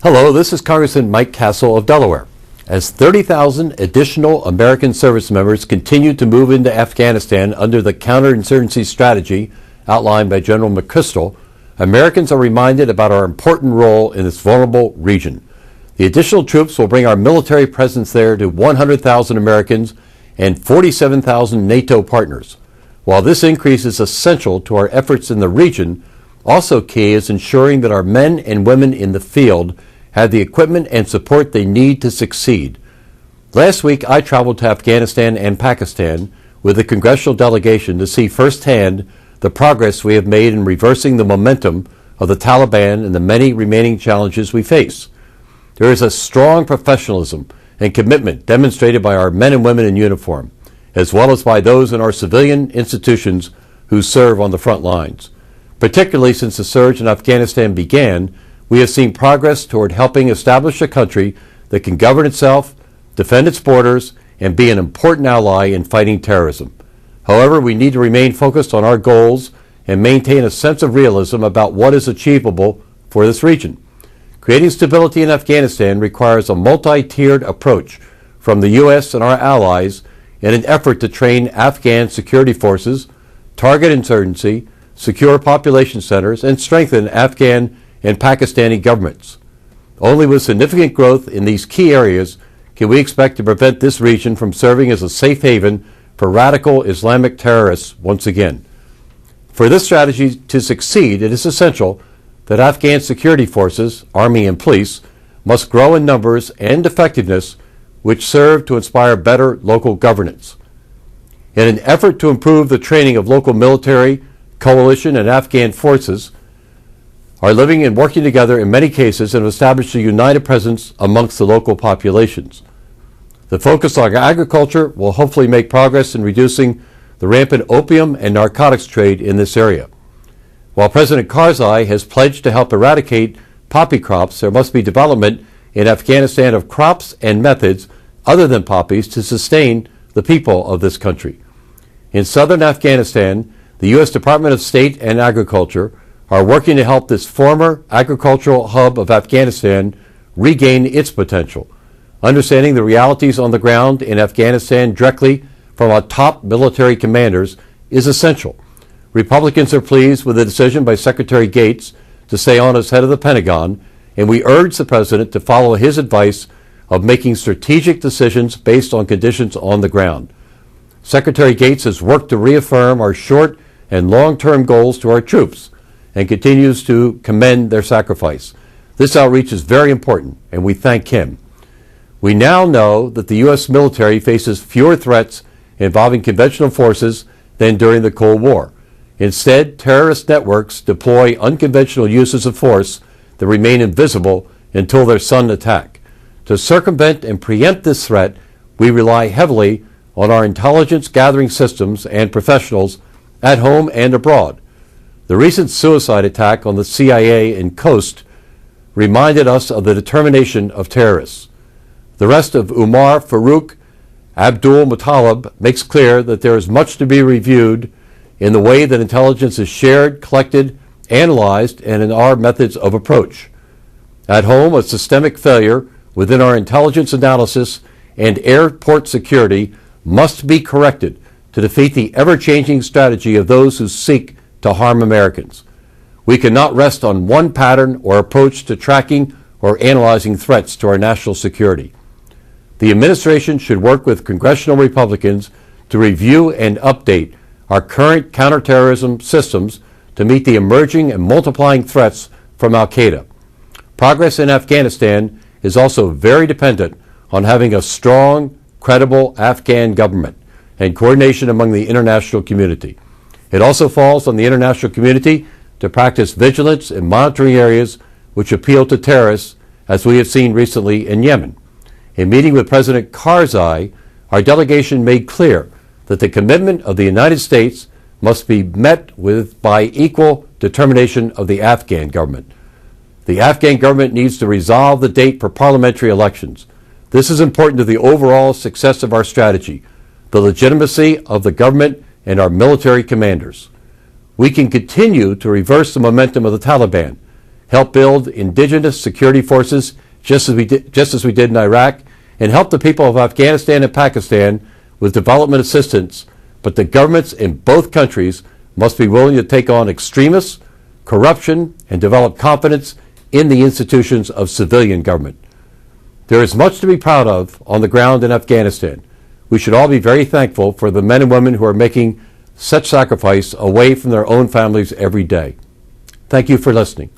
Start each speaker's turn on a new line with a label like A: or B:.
A: Hello, this is Congressman Mike Castle of Delaware. As 30,000 additional American service members continue to move into Afghanistan under the counterinsurgency strategy outlined by General McChrystal, Americans are reminded about our important role in this vulnerable region. The additional troops will bring our military presence there to 100,000 Americans and 47,000 NATO partners. While this increase is essential to our efforts in the region, also key is ensuring that our men and women in the field have the equipment and support they need to succeed. Last week, I traveled to Afghanistan and Pakistan with a congressional delegation to see firsthand the progress we have made in reversing the momentum of the Taliban and the many remaining challenges we face. There is a strong professionalism and commitment demonstrated by our men and women in uniform, as well as by those in our civilian institutions who serve on the front lines. Particularly since the surge in Afghanistan began, we have seen progress toward helping establish a country that can govern itself, defend its borders, and be an important ally in fighting terrorism. However, we need to remain focused on our goals and maintain a sense of realism about what is achievable for this region. Creating stability in Afghanistan requires a multi-tiered approach from the U.S. and our allies in an effort to train Afghan security forces, target insurgency, secure population centers, and strengthen Afghan and Pakistani governments. Only with significant growth in these key areas can we expect to prevent this region from serving as a safe haven for radical Islamic terrorists once again. For this strategy to succeed, it is essential that Afghan security forces, army and police, must grow in numbers and effectiveness, which serve to inspire better local governance. In an effort to improve the training of local military, coalition, and Afghan forces, are living and working together in many cases and have established a united presence amongst the local populations. The focus on agriculture will hopefully make progress in reducing the rampant opium and narcotics trade in this area. While President Karzai has pledged to help eradicate poppy crops, there must be development in Afghanistan of crops and methods other than poppies to sustain the people of this country. In southern Afghanistan, the U.S. Department of State and Agriculture are working to help this former agricultural hub of Afghanistan regain its potential. Understanding the realities on the ground in Afghanistan directly from our top military commanders is essential. Republicans are pleased with the decision by Secretary Gates to stay on as head of the Pentagon, and we urge the President to follow his advice of making strategic decisions based on conditions on the ground. Secretary Gates has worked to reaffirm our short and long-term goals to our troops and continues to commend their sacrifice. This outreach is very important, and we thank him. We now know that the U.S. military faces fewer threats involving conventional forces than during the Cold War. Instead, terrorist networks deploy unconventional uses of force that remain invisible until their sudden attack. To circumvent and preempt this threat, we rely heavily on our intelligence gathering systems and professionals at home and abroad. The recent suicide attack on the CIA in Khost reminded us of the determination of terrorists. The arrest of Umar Farouk Abdul Muttalib makes clear that there is much to be reviewed in the way that intelligence is shared, collected, analyzed, and in our methods of approach. At home, a systemic failure within our intelligence analysis and airport security must be corrected to defeat the ever-changing strategy of those who seek to harm Americans. We cannot rest on one pattern or approach to tracking or analyzing threats to our national security. The administration should work with congressional Republicans to review and update our current counterterrorism systems to meet the emerging and multiplying threats from al-Qaeda. Progress in Afghanistan is also very dependent on having a strong, credible Afghan government and coordination among the international community. It also falls on the international community to practice vigilance in monitoring areas which appeal to terrorists, as we have seen recently in Yemen. In meeting with President Karzai, our delegation made clear that the commitment of the United States must be met with by equal determination of the Afghan government. The Afghan government needs to resolve the date for parliamentary elections. This is important to the overall success of our strategy, the legitimacy of the government and our military commanders. We can continue to reverse the momentum of the Taliban, help build indigenous security forces just as we did in Iraq, and help the people of Afghanistan and Pakistan with development assistance. But the governments in both countries must be willing to take on extremists, corruption, and develop confidence in the institutions of civilian government. There is much to be proud of on the ground in Afghanistan. We should all be very thankful for the men and women who are making such sacrifice away from their own families every day. Thank you for listening.